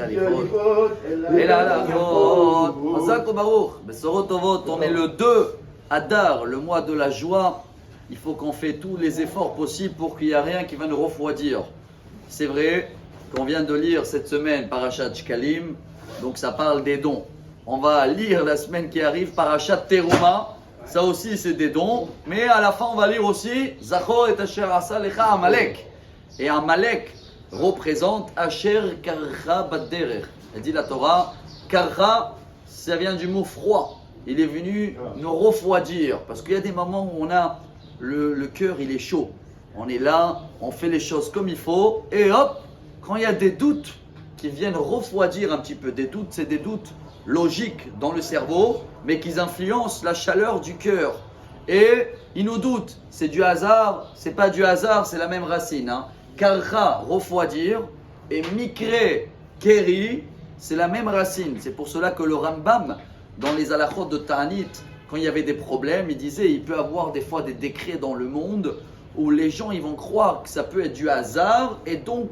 On est le 2 Adar, le mois de la joie. Il faut qu'on fait tous les efforts possibles pour qu'il n'y ait rien qui va nous refroidir. C'est vrai qu'on vient de lire cette semaine Parashat Shkalim, donc ça parle des dons. On va lire la semaine qui arrive Parashat Teruma, ça aussi c'est des dons. Mais à la fin on va lire aussi Zachor et Asher Asa Lecha Amalek. Et Amalek représente Asher Karcha Baderech. Elle dit la Torah, Karcha, ça vient du mot froid. Il est venu nous refroidir. Parce qu'il y a des moments où on a le cœur, il est chaud. On est là, on fait les choses comme il faut. Et hop, quand il y a des doutes qui viennent refroidir un petit peu. Des doutes, c'est des doutes logiques dans le cerveau, mais qui influencent la chaleur du cœur. Et ils nous doutent. C'est du hasard, c'est pas du hasard, c'est la même racine. Karcha, refroidir, et Mikre, Keri, c'est la même racine. C'est pour cela que le Rambam, dans les halachot de Ta'anit, quand il y avait des problèmes, il disait il peut y avoir des fois des décrets dans le monde où les gens ils vont croire que ça peut être du hasard et donc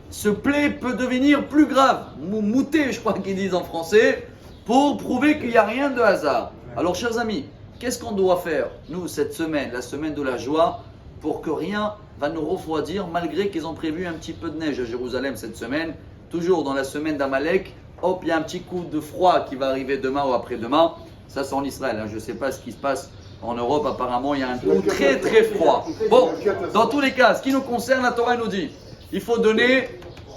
ce plaie peut devenir plus grave. Mouté, je crois qu'ils disent en français, pour prouver qu'il n'y a rien de hasard. Alors, chers amis, qu'est-ce qu'on doit faire, nous, cette semaine, la semaine de la joie, pour que rien va nous refroidir, malgré qu'ils ont prévu un petit peu de neige à Jérusalem cette semaine, toujours dans la semaine d'Amalek, hop, il y a un petit coup de froid qui va arriver demain ou après-demain. Ça, c'est en Israël. Je ne sais pas ce qui se passe en Europe. Apparemment, il y a un coup très très froid. Bon, dans tous les cas, ce qui nous concerne, la Torah nous dit il faut donner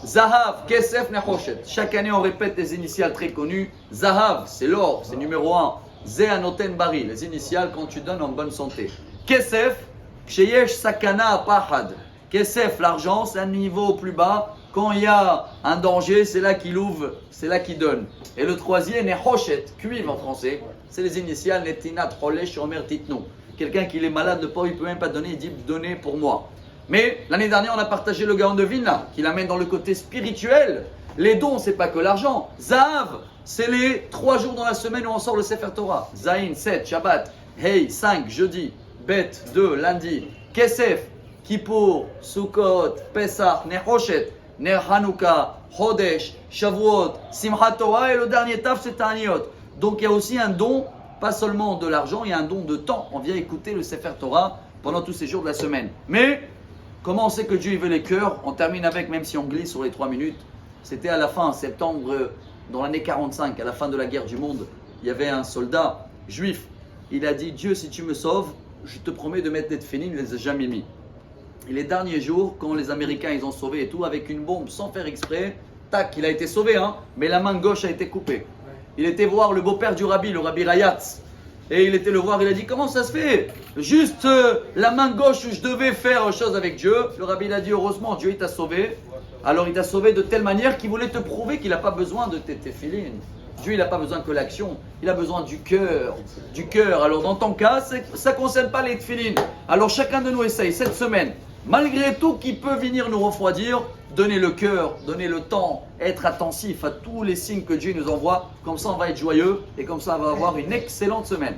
Zahav, Kesef, Nechoshet. Chaque année, on répète les initiales très connues. Zahav, c'est l'or, c'est numéro 1. Ze Anoten Bari, les initiales quand tu donnes en bonne santé. Kesef, Ksheyesh Sakana Pahad. Kesef, l'argent, c'est un niveau plus bas. Quand il y a un danger, c'est là qu'il ouvre, c'est là qu'il donne. Et le troisième, Nechoshet, cuivre en français, c'est les initiales Netinat, Cholesh, Omer, Titnou. Quelqu'un qui est malade, il ne peut même pas donner, il dit donnez pour moi. Mais l'année dernière, on a partagé le Gaon de Vilna, qui l'amène dans le côté spirituel. Les dons, c'est pas que l'argent. Zahav, c'est les 3 jours dans la semaine où on sort le Sefer Torah. Zayin, 7, Shabbat, Hey, 5, jeudi, Bet, 2, lundi, Kesef, Kippour, Sukkot, Pesach, Nechoshet, Ner Hanouka, Chodesh, Shavuot, Simchat Torah et le dernier taf c'est Ta'aniot. Donc il y a aussi un don, pas seulement de l'argent, il y a un don de temps. On vient écouter le Sefer Torah pendant tous ces jours de la semaine. Mais comment on sait que Dieu il veut les cœurs? On termine avec, même si on glisse sur les 3 minutes, c'était à la fin, en septembre, dans l'année 45, à la fin de la guerre du monde, il y avait un soldat juif. Il a dit Dieu, si tu me sauves, je te promets de mettre les tefillin, il ne les a jamais mis. Et les derniers jours, quand les Américains ils ont sauvé et tout, avec une bombe sans faire exprès, tac, il a été sauvé, mais la main gauche a été coupée. Il était voir le beau-père du rabbi, le rabbi Rayatz. Et il était le voir, il a dit comment ça se fait? Juste la main gauche où je devais faire chose avec Dieu. Le rabbi il a dit heureusement, Dieu il t'a sauvé. Alors il t'a sauvé de telle manière qu'il voulait te prouver qu'il n'a pas besoin de tes téphilines. Dieu il n'a pas besoin que l'action, il a besoin du cœur. Du cœur. Alors dans ton cas, ça ne concerne pas les téphilines. Alors chacun de nous essaye cette semaine. Malgré tout qui peut venir nous refroidir, donner le cœur, donner le temps, être attentif à tous les signes que Dieu nous envoie. Comme ça, on va être joyeux et comme ça, on va avoir une excellente semaine.